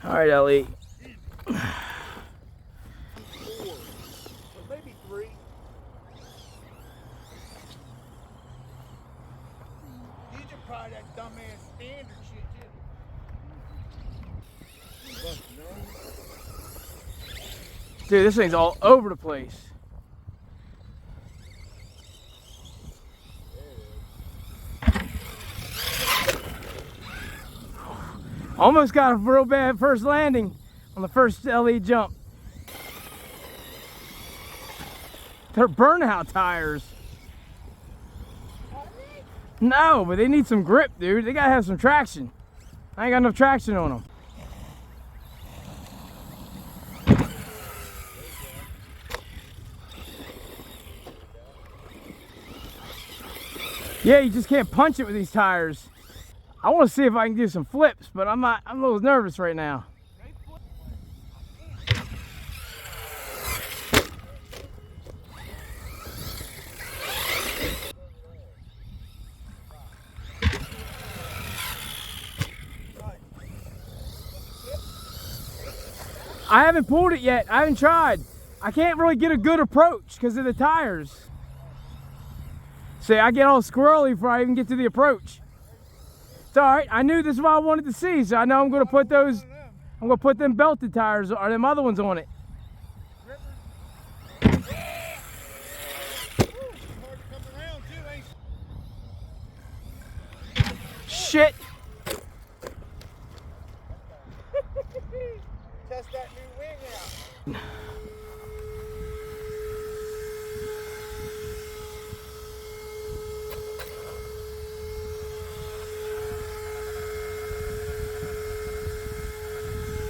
All right, Ellie. Maybe 3. These are probably that dumbass standard shit too. Dude, this thing's all over the place. Almost got a real bad first landing on the first LE jump. They're burnout tires. No, but they need some grip, dude. They gotta have some traction. I ain't got enough traction on them. Yeah, you just can't punch it with these tires. I want to see if I can do some flips, but I'm a little nervous right now. I haven't pulled it yet. I haven't tried. I can't really get a good approach because of the tires. See, I get all squirrely before I even get to the approach. It's all right. I knew this is what I wanted to see, so I know I'm going to put those. I'm going to put them belted tires or them other ones on it. Shit. Test that new wing out.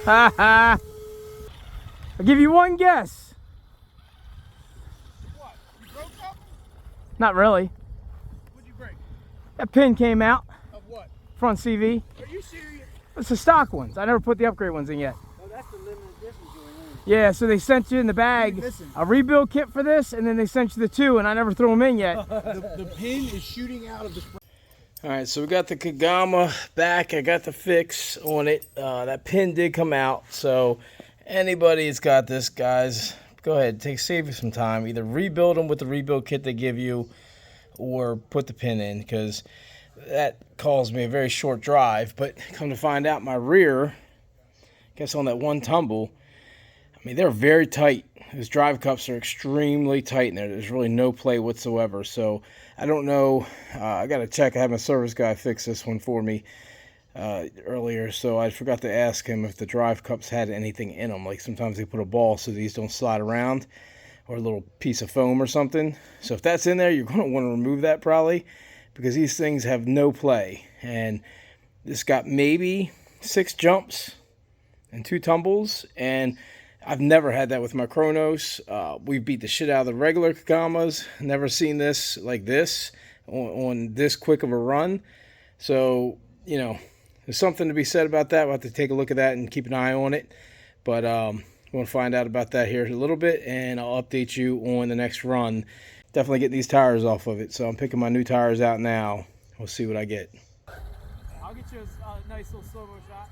Ha ha. I'll give you one guess. What? You broke something? Not really. What'd you break? That pin came out. Of what? Front CV. Are you serious? It's the stock ones. I never put the upgrade ones in yet. Oh, that's the limited edition joint. Yeah, so they sent you in the bag a rebuild kit for this, and then they sent you the 2, and I never threw them in yet. The pin is shooting out of the spring. All right, so we got the Kagama back. I got the fix on it. That pin did come out, so anybody that's got this, guys, go ahead, save you some time. Either rebuild them with the rebuild kit they give you, or put the pin in, because that caused me a very short drive. But come to find out, my rear, I guess on that one tumble, I mean, they're very tight. Those drive cups are extremely tight in there. There's really no play whatsoever. So I don't know. I got to check. I had my service guy fix this one for me earlier. So I forgot to ask him if the drive cups had anything in them. Like sometimes they put a ball so these don't slide around, or a little piece of foam or something. So if that's in there, you're going to want to remove that probably, because these things have no play. And this got maybe 6 jumps and 2 tumbles, and I've never had that with my Chronos. We beat the shit out of the regular Kagamas. Never seen this like this on this quick of a run. So, you know, there's something to be said about that. We'll have to take a look at that and keep an eye on it. But we'll find out about that here in a little bit, and I'll update you on the next run. Definitely getting these tires off of it. So I'm picking my new tires out now. We'll see what I get. I'll get you a nice little slow-mo shot.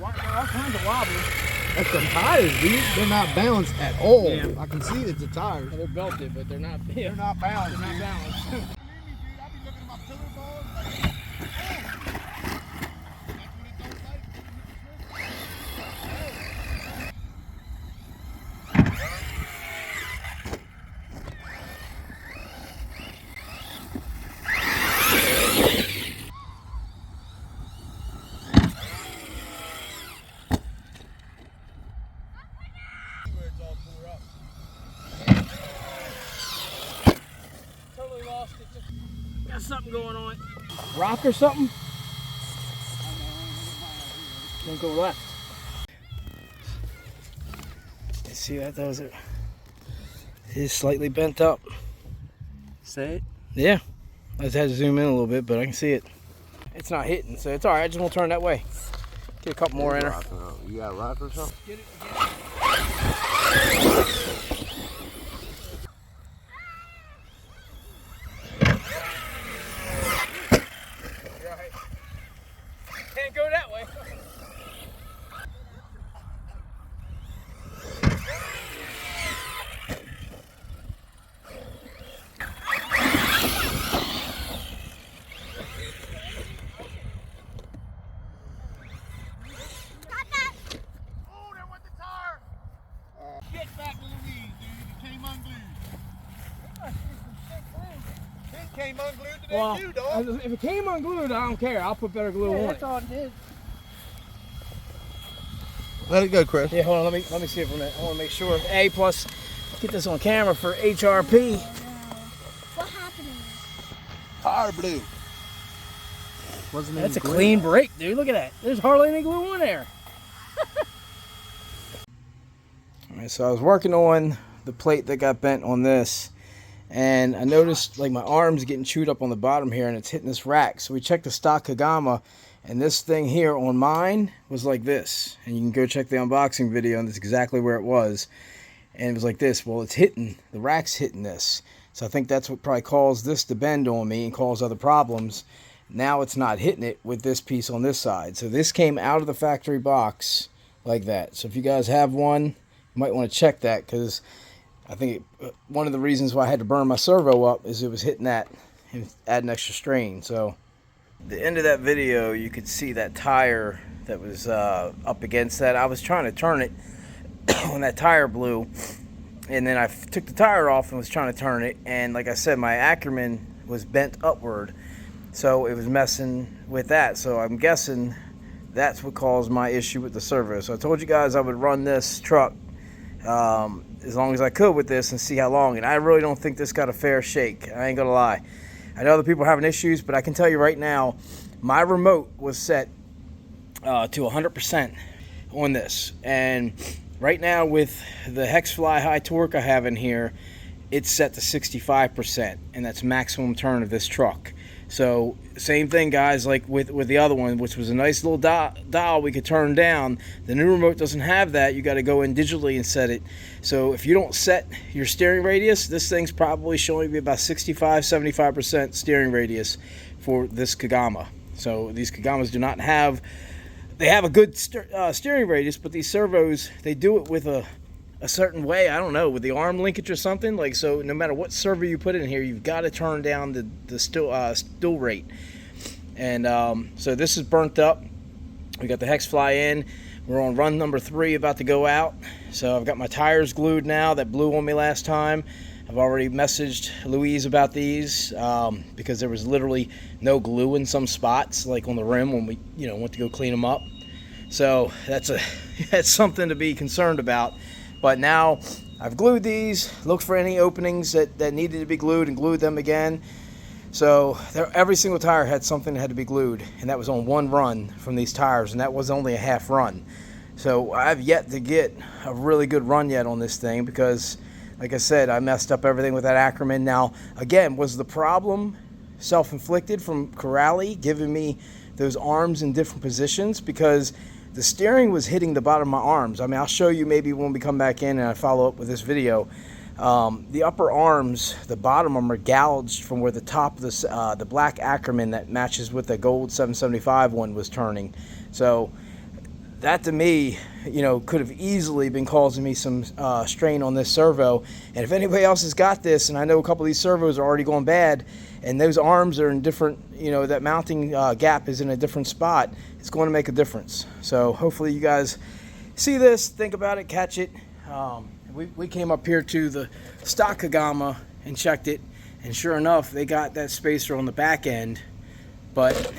all kinds of wobblers. That's the tires, dude. They're not balanced at all. Yeah. I can see it's the tires. They're belted, but they're not. Yeah, They're not balanced. they're not dude. balanced. Believe me, dude, I be looking at my pillar balls like, oh. That's what it don't like. Where it's all tore up. Totally lost it. Got something going on. Rock or something? Don't go left. You see that? Those are. It is slightly bent up. Say it. Yeah. I just had to zoom in a little bit, but I can see it. It's not hitting, so it's all right. I just won't turn that way. Get a couple more in her. You got a rock or something? Get it. Right. Can't go that way. Oh, there went the tire. Get back to Louise, dude. It came unglued. It came unglued today Well, too, dog. if it came unglued, I don't care. I'll put better glue on it. That's all it did. Let it go, Chris. Yeah, hold on. Let me see it for a minute. I want to make sure. A plus, get this on camera for HRP. What happened? Tire blew. Wasn't That's a clean break, dude. Look at that. There's hardly any glue on there. All right, so I was working on the plate that got bent on this, and I noticed like my arm's getting chewed up on the bottom here, and it's hitting this rack. So we checked the stock Kagama, and this thing here on mine was like this. And you can go check the unboxing video, and that's exactly where it was. And it was like this. Well, it's hitting, the rack's hitting this. So I think that's what probably caused this to bend on me and cause other problems. Now it's not hitting it with this piece on this side. So this came out of the factory box like that. So if you guys have one, you might want to check that, because I think one of the reasons why I had to burn my servo up is it was hitting that and adding extra strain. So the end of that video, you could see that tire that was up against that. I was trying to turn it when that tire blew, and then I took the tire off and was trying to turn it, and like I said, my Ackerman was bent upward, so it was messing with that. So I'm guessing that's what caused my issue with the servo. So I told you guys I would run this truck as long as I could with this and see how long, and I really don't think this got a fair shake. I ain't gonna lie. I know other people are having issues, but I can tell you right now, my remote was set to 100% on this, and right now with the Hexfly high torque I have in here, it's set to 65%, and that's maximum turn of this truck. So same thing, guys, like with the other one, which was a nice little dial we could turn down. The new remote doesn't have that. You got to go in digitally and set it. So if you don't set your steering radius, this thing's probably showing me about 65-75% steering radius for this Kagama. So these Kagamas do not have, they have a good steering radius, but these servos, they do it with a certain way. I don't know, with the arm linkage or something. Like, so no matter what servo you put in here, you've got to turn down the still rate. And so this is burnt up. We got the Hexfly in. We're on run number 3, about to go out. So I've got my tires glued now that blew on me last time. I've already messaged Louise about these because there was literally no glue in some spots, like on the rim when we went to go clean them up. So that's something to be concerned about. But now I've glued these, looked for any openings that needed to be glued and glued them again. So every single tire had something that had to be glued, and that was on one run from these tires, and that was only a half run. So I've yet to get a really good run yet on this thing because, like I said, I messed up everything with that Ackerman. Now, again, was the problem self-inflicted from Corrali giving me those arms in different positions? Because the steering was hitting the bottom of my arms. I mean, I'll show you maybe when we come back in and I follow up with this video. The upper arms, the bottom of them are gouged from where the top of this, the black Ackerman that matches with the gold 775 one was turning. So that to me, you know, could have easily been causing me some strain on this servo. And if anybody else has got this, and I know a couple of these servos are already going bad, and those arms are in different, you know, that mounting gap is in a different spot, it's going to make a difference. So hopefully you guys see this, think about it, catch it. We came up here to the stock Kagama and checked it, and sure enough, they got that spacer on the back end, but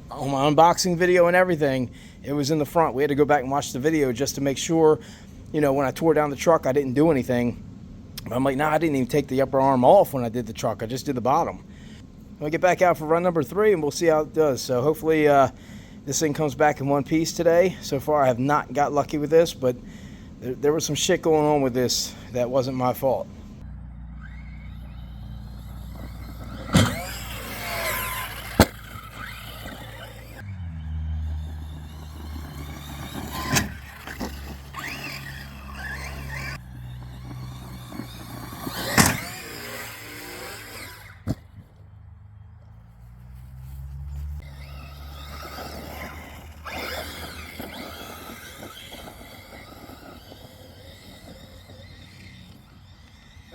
on my unboxing video and everything, it was in the front. We had to go back and watch the video just to make sure, you know, when I tore down the truck, I didn't do anything. But I'm like, nah, I didn't even take the upper arm off when I did the truck. I just did the bottom. We'll get back out for run number 3, and we'll see how it does. So hopefully this thing comes back in one piece today. So far, I have not got lucky with this, but there was some shit going on with this that wasn't my fault.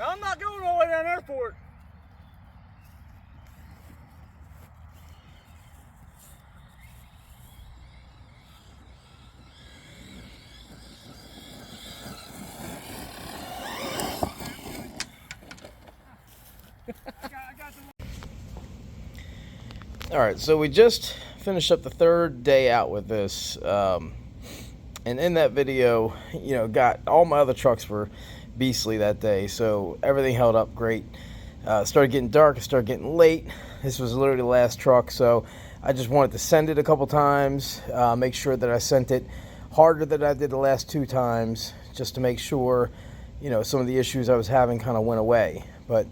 I'm not going all the way down there for it. All right, so we just finished up the 3rd day out with this, and in that video, you know, got all my other trucks were beastly that day, so everything held up great. Started getting dark, it started getting late. This was literally the last truck, so I just wanted to send it a couple times, make sure that I sent it harder than I did the last 2 times, just to make sure, you know, some of the issues I was having kind of went away. But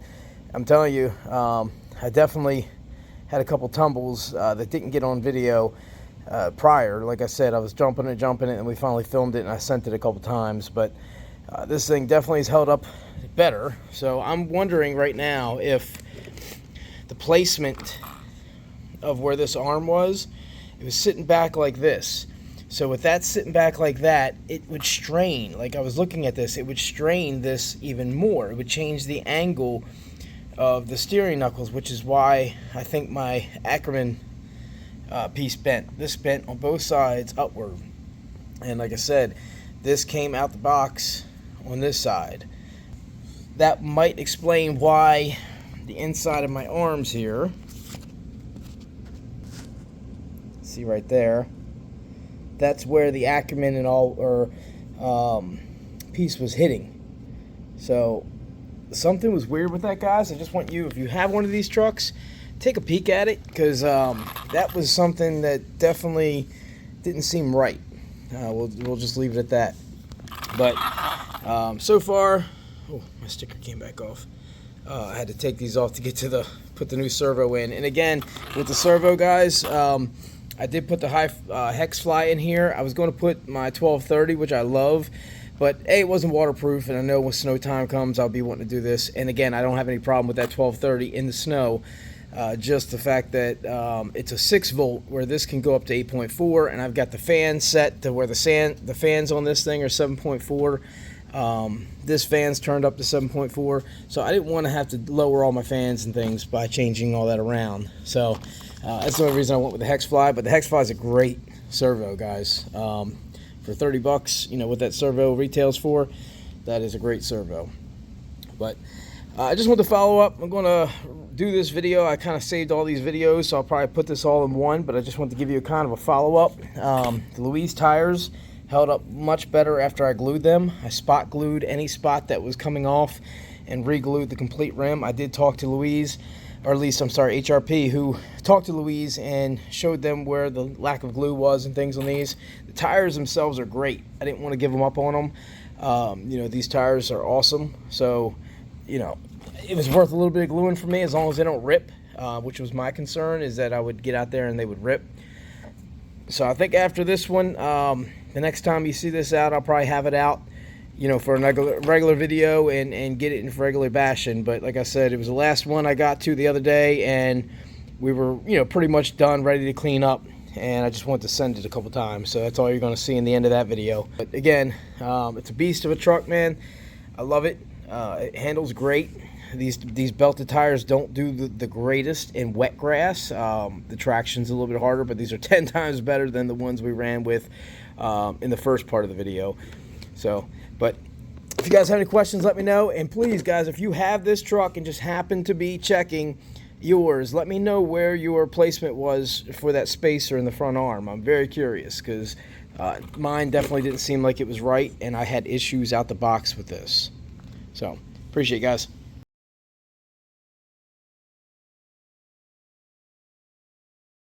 I'm telling you, I definitely had a couple tumbles that didn't get on video prior. Like I said, I was jumping it, and we finally filmed it, and I sent it a couple times. But this thing definitely has held up better. So I'm wondering right now if the placement of where this arm was, it was sitting back like this. So with that sitting back like that, it would strain. Like I was looking at this, it would strain this even more. It would change the angle of the steering knuckles, which is why I think my Ackerman piece bent. This bent on both sides upward. And like I said, this came out the box on this side. That might explain why the inside of my arms here, see right there, that's where the Ackerman and all piece was hitting. So something was weird with that, guys. I just want you, if you have one of these trucks, take a peek at it, because that was something that definitely didn't seem right. We'll just leave it at that. But so far, oh, my sticker came back off. I had to take these off to get to put the new servo in. And again, with the servo, guys, I did put the high hex fly in here. I was going to put my 1230, which I love, but A, it wasn't waterproof, and I know when snow time comes, I'll be wanting to do this. And again, I don't have any problem with that 1230 in the snow. Just the fact that it's a 6 volt where this can go up to 8.4, and I've got the fan set to where the fans on this thing are 7.4. This fan's turned up to 7.4, so I didn't want to have to lower all my fans and things by changing all that around. So that's the only reason I went with the hex fly. But the hex fly is a great servo, guys. For 30 bucks, you know what that servo retails for, that is a great servo. But I just want to follow up. I'm going to do this video. I kind of saved all these videos, so I'll probably put this all in one, but I just want to give you a kind of a follow-up. The Louise tires held up much better after I glued them. I spot glued any spot that was coming off and re-glued the complete rim. I did talk to Louise, or at least, I'm sorry, HRP, who talked to Louise and showed them where the lack of glue was and things on these. The tires themselves are great. I didn't want to give them up on them. You know, these tires are awesome. So, you know, it was worth a little bit of gluing for me, as long as they don't rip, which was my concern, is that I would get out there and they would rip. So I think after this one, the next time you see this out, I'll probably have it out, you know, for a regular video and get it in for regular bashing. But like I said, it was the last one I got to the other day, and we were, you know, pretty much done, ready to clean up. and I just wanted to send it a couple times, so that's all you're going to see in the end of that video. But again, it's a beast of a truck, man. I love it. It handles great. These belted tires don't do the greatest in wet grass. The traction's a little bit harder, but these are 10 times better than the ones we ran with in the first part of the video. So, but if you guys have any questions, let me know. And please, guys, if you have this truck and just happen to be checking yours, let me know where your placement was for that spacer in the front arm. I'm very curious, because mine definitely didn't seem like it was right, and I had issues out the box with this. So, appreciate it, guys.